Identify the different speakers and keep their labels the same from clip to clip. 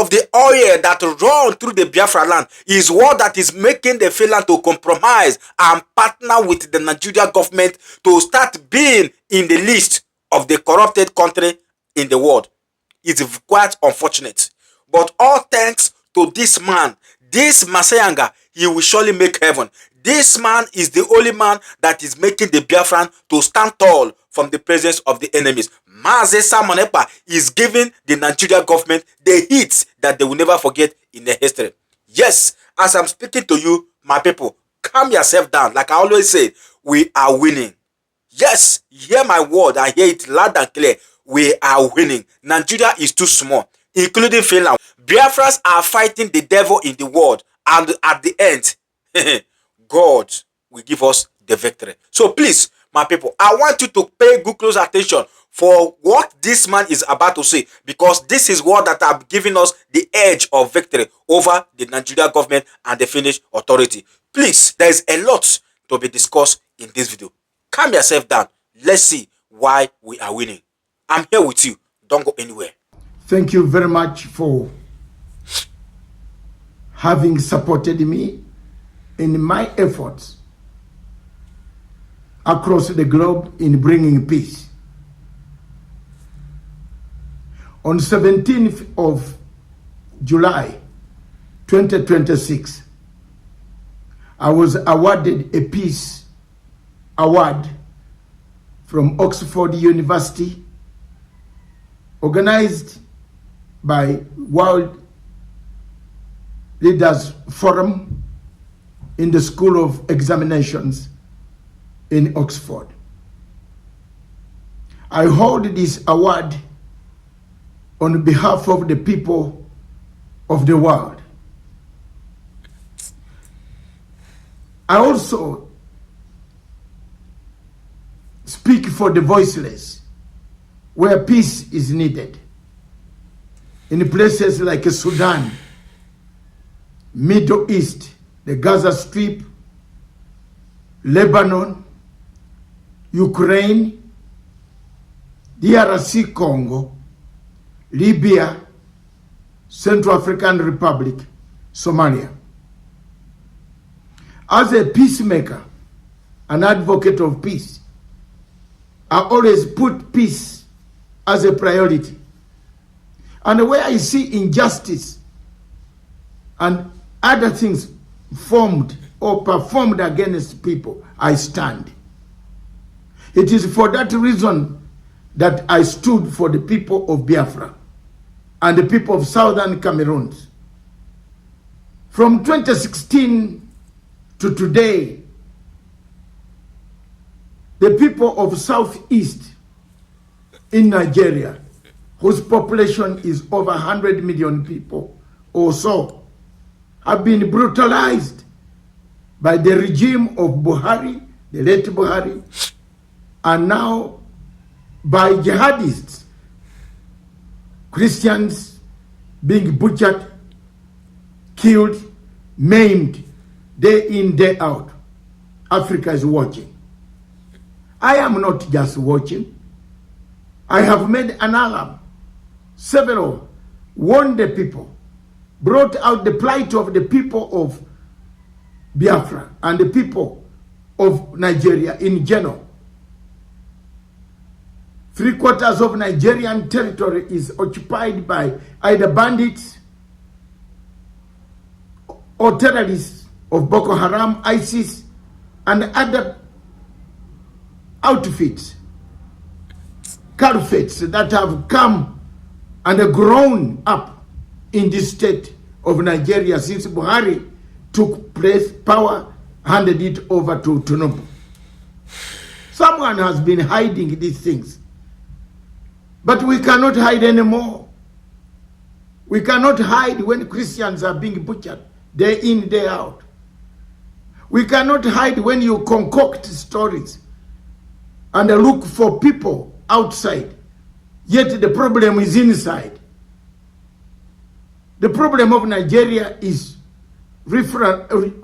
Speaker 1: of the oil that run through the Biafra land is what that is making the failure to compromise and partner with the Nigeria government to start being in the list of the corrupted country in the world. It's quite unfortunate. But all thanks to this man, this Matsanga, he will surely make heaven. This man is the only man that is making the Biafran to stand tall from the presence of the enemies. Simon Ekpa is giving the Nigeria government the hits that they will never forget in their history. Yes, as I'm speaking to you, my people, calm yourself down. Like I always say, we are winning. Yes, hear my word. I hear it loud and clear. We are winning. Nigeria is too small, including Finland. Biafrans are fighting the devil in the world. And at the end, God will give us the victory. So please, my people, I want you to pay good close attention for what this man is about to say, because this is what that have given us the edge of victory over the Nigeria government and the Finnish authority. Please, there is a lot to be discussed in this video. Calm yourself down. Let's see why we are winning. I'm here with you. Don't go anywhere.
Speaker 2: Thank you very much for having supported me in my efforts across the globe in bringing peace. On 17th of July 2026, I was awarded a peace award from Oxford University, organized by World Leaders Forum in the School of Examinations in Oxford. I hold this award on behalf of the people of the world. I also speak for the voiceless, where peace is needed. In places like Sudan, Middle East, the Gaza Strip, Lebanon, Ukraine, DRC Congo, Libya, Central African Republic, Somalia. As a peacemaker, an advocate of peace, I always put peace as a priority. And where I see injustice and other things formed or performed against people, I stand. It is for that reason that I stood for the people of Biafra and the people of Southern Cameroon. From 2016 to today, the people of Southeast in Nigeria, whose population is over 100 million people or so, have been brutalized by the regime of Buhari, the late Buhari, and now by jihadists, Christians being butchered, killed, maimed, day in, day out. Africa is watching. I am not just watching. I have made an alarm. Several warned the people, brought out the plight of the people of Biafra and the people of Nigeria in general. 3/4 of Nigerian territory is occupied by either bandits or terrorists of Boko Haram, ISIS, and other outfits, caliphates that have come and grown up in this state of Nigeria since Buhari took power, handed it over to Tinubu. Someone has been hiding these things. But we cannot hide anymore. We cannot hide when Christians are being butchered day in, day out. We cannot hide when you concoct stories and look for people outside, yet the problem is inside. The problem of Nigeria is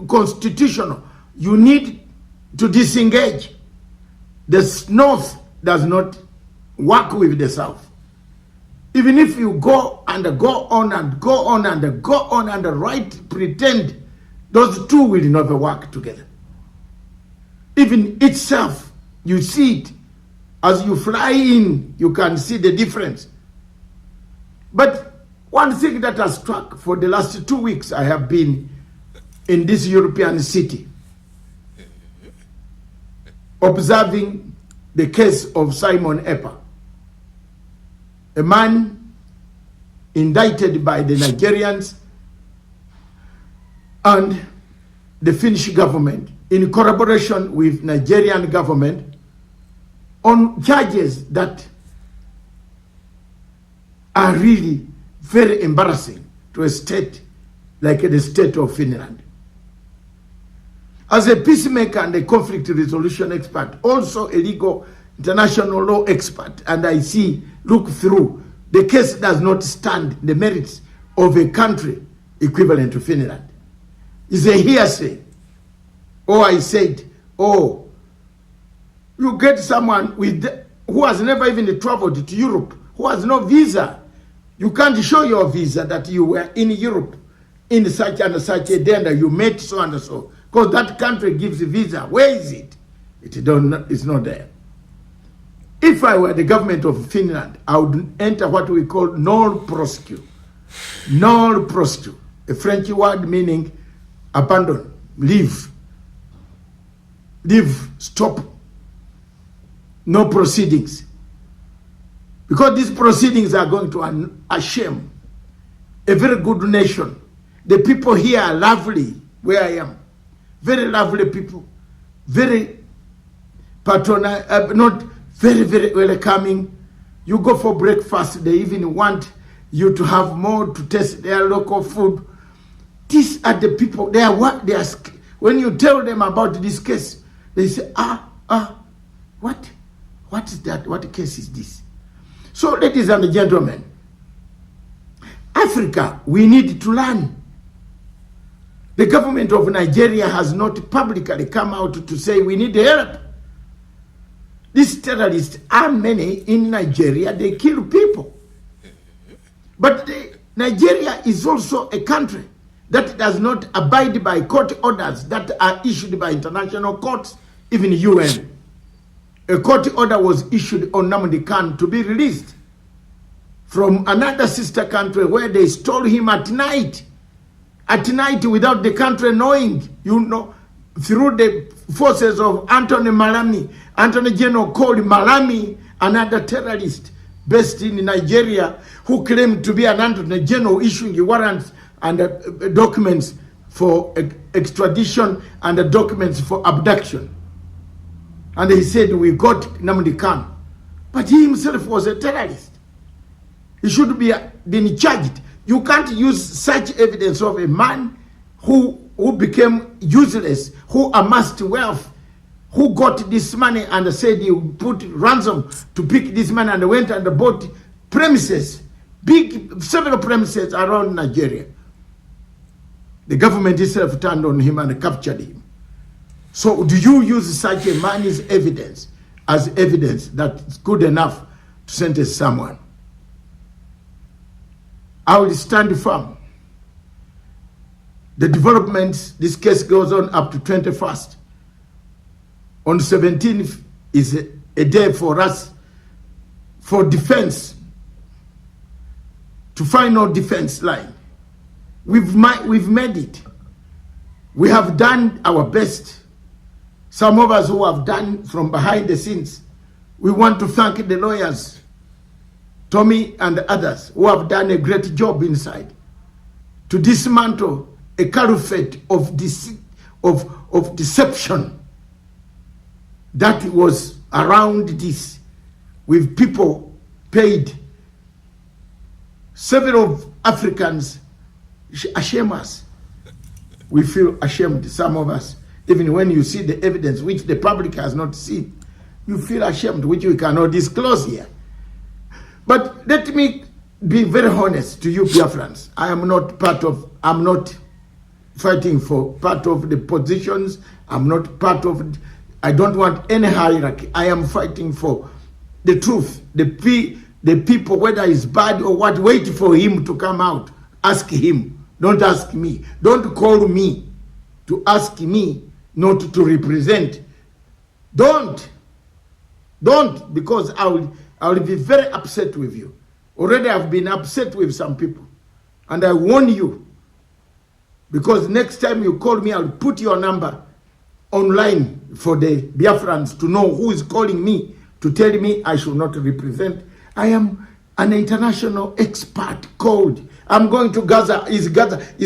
Speaker 2: constitutional. You need to disengage. The North does not work with the South. Even if you go and go on and go on and go on and pretend, those two will never work together. Even itself, you see it. As you fly in, you can see the difference. But one thing that has struck for the last 2 weeks, I have been in this European city, observing the case of Simon Ekpa, a man indicted by the Nigerians and the Finnish government in collaboration with Nigerian government on charges that are really very embarrassing to a state like the state of Finland. As a peacemaker and a conflict resolution expert, also a legal international law expert, and I look through, the case does not stand the merits of a country equivalent to Finland. It's a hearsay. Oh, I said, oh, you get someone who has never even traveled to Europe, who has no visa. You can't show your visa that you were in Europe in such and such a day and you met so and so, because that country gives a visa. Where is it? It's not there. If I were the government of Finland, I would enter what we call non prosecu. Non prosecu, a French word meaning abandon, leave, stop, no proceedings. Because these proceedings are going to shame a very good nation. The people here are lovely, where I am. Very lovely people. Very patronizing, not very, very welcoming. You go for breakfast, they even want you to have more to taste their local food. These are the people, when you tell them about this case, they say, what? What is that? What case is this? So, ladies and gentlemen, Africa, we need to learn. The government of Nigeria has not publicly come out to say we need help. These terrorists are many in Nigeria, they kill people. But Nigeria is also a country that does not abide by court orders that are issued by international courts, even UN. A court order was issued on Nnamdi Kanu to be released from another sister country where they stole him at night without the country knowing, through the forces of Anthony Malami. Anthony General called Malami another terrorist based in Nigeria who claimed to be an Anthony General issuing warrants and documents for extradition and documents for abduction. And he said, we got Nnamdi Kanu. But he himself was a terrorist. He should be been charged. You can't use such evidence of a man who became useless, who amassed wealth, who got this money and said he would put ransom to pick this man and went and bought premises, several premises around Nigeria. The government itself turned on him and captured him. So do you use such a man's evidence as evidence that's good enough to sentence someone? I will stand firm. The developments, this case goes on up to 21st. On 17th is a day for us for defense, to final defense line. We've made it. We have done our best. Some of us who have done from behind the scenes. We want to thank the lawyers, Tommy and others, who have done a great job inside to dismantle a caliphate of deception that was around this, with people paid. Several Africans shame us. We feel ashamed, some of us. Even when you see the evidence which the public has not seen, you feel ashamed, which we cannot disclose here. But let me be very honest to you, Biafrans. I'm not fighting for part of the positions. I don't want any hierarchy. I am fighting for the truth, the The people, whether it's bad or what, wait for him to come out. Ask him. Don't ask me. Don't call me to ask me not to represent. Don't, because I will be very upset with you. Already I've been upset with some people. And I warn you, because next time you call me, I'll put your number online for the Biafrans to know who is calling me to tell me I should not represent. I am an international expert called. I'm going to Gaza. Is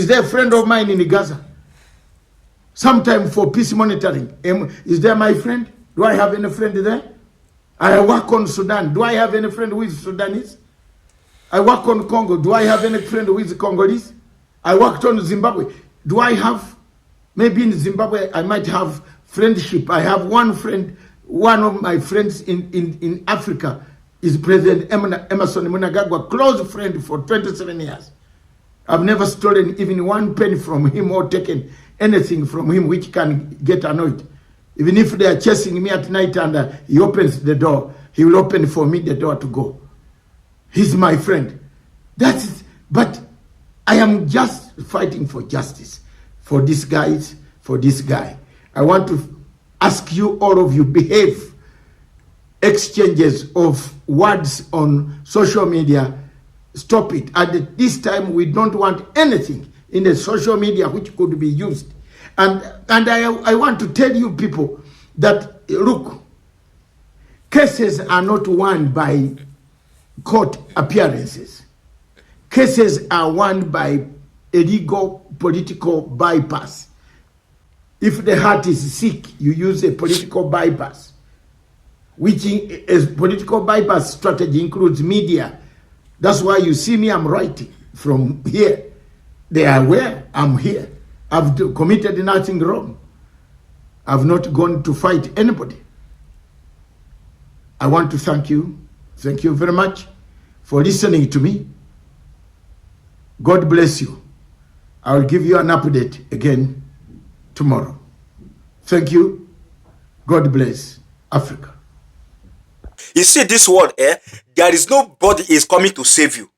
Speaker 2: there a friend of mine in Gaza? Sometime for peace monitoring. Is there my friend? Do I have any friend there? I work on Sudan. Do I have any friend who is Sudanese? I work on Congo. Do I have any friend who is Congolese? I worked on Zimbabwe. Do I have? Maybe in Zimbabwe I might have friendship. I have one friend. One of my friends in Africa is President Emerson Mnangagwa, close friend for 27 years. I've never stolen even one penny from him or taken anything from him which can get annoyed. Even if they are chasing me at night and he opens the door, he will open for me the door to go. He's my friend. That's it. But I am just fighting for justice for these guys, for this guy. I want to ask you, all of you, behave. Exchanges of words on social media, stop it. At this time, we don't want anything in the social media which could be used. And I want to tell you people that, look, cases are not won by court appearances. Cases are won by illegal political bypass. If the heart is sick, you use a political bypass, which is political bypass strategy includes media. That's why you see me, I'm writing from here. They are aware I'm here. I've committed nothing wrong. I've not gone to fight anybody. I want to thank you. Thank you very much for listening to me. God bless you. I will give you an update again tomorrow. Thank you. God bless Africa.
Speaker 1: You see this word, there is nobody is coming to save you.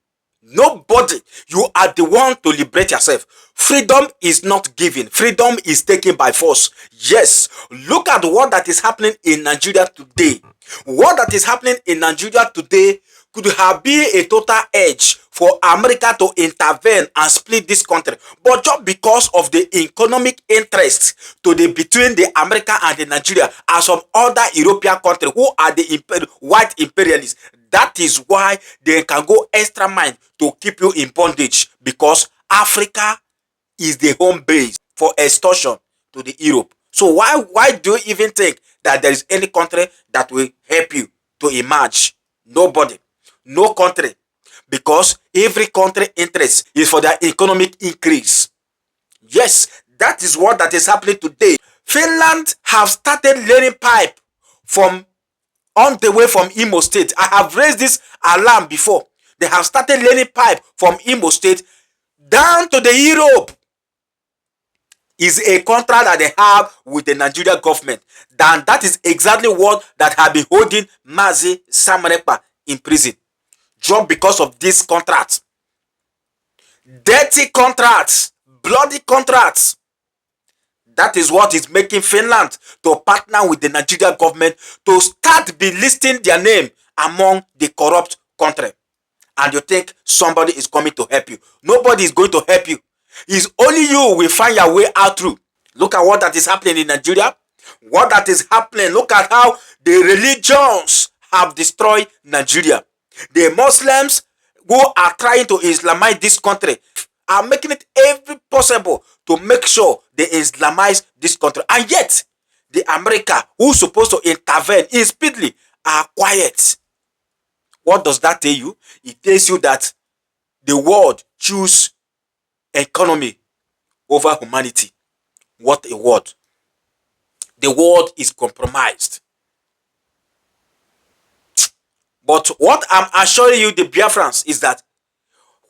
Speaker 1: Nobody. You are the one to liberate yourself. Freedom is not given. Freedom is taken by force. Yes. Look at what that is happening in Nigeria today. What that is happening in Nigeria today could have been a total edge for America to intervene and split this country. But just because of the economic interest between the America and the Nigeria and some other European countries who are the white imperialists, that is why they can go extra mile to keep you in bondage, because Africa is the home base for extortion to the Europe. So why do you even think that there is any country that will help you to emerge? Nobody. No country. Because every country interest is for their economic increase. Yes, that is what that is happening today. Finland have started laying pipe from on the way from Imo State. I have raised this alarm before. They have started laying pipe from Imo State down to the Europe. Is a contract that they have with the Nigeria government. Then that is exactly what that have been holding Mazi Simon Ekpa in prison. Just because of this contract. Dirty contracts. Bloody contracts. That is what is making Finland to partner with the Nigeria government to start be listing their name among the corrupt country. And you think somebody is coming to help you. Nobody is going to help you. It's only you will find your way out through. Look at what that is happening in Nigeria. What that is happening. Look at how the religions have destroyed Nigeria. The Muslims who are trying to Islamize this country are making it every possible to make sure they Islamize this country. And yet, the America who's supposed to intervene in speedily are quiet. What does that tell you? It tells you that the world choose economy over humanity. What a word. The world is compromised. But what I'm assuring you, the Biafrans, is that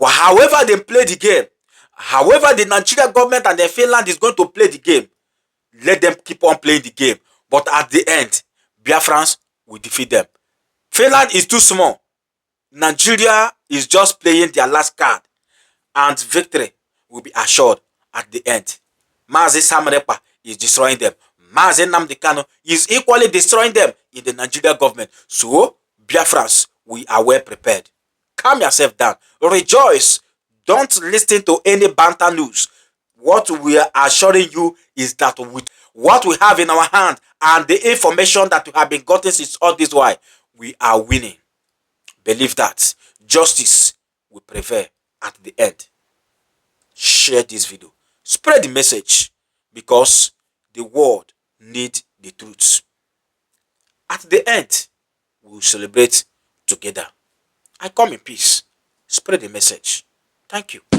Speaker 1: however they play the game, however the Nigeria government and the Finland is going to play the game, let them keep on playing the game. But at the end, Biafrans will defeat them. Finland is too small. Nigeria is just playing their last card, and victory will be assured at the end. Mazi Simon Ekpa is destroying them. Mazi Nnamdi Kanu is equally destroying them in the Nigeria government. So, Biafrans, we are well prepared. Calm yourself down. Rejoice. Don't listen to any banter news. What we are assuring you is that with what we have in our hand and the information that we have been gotten since all this while, we are winning. Believe that. Justice will prevail at the end. Share this video. Spread the message because the world needs the truth. At the end, we will celebrate together. I come in peace. Spread the message. Thank you.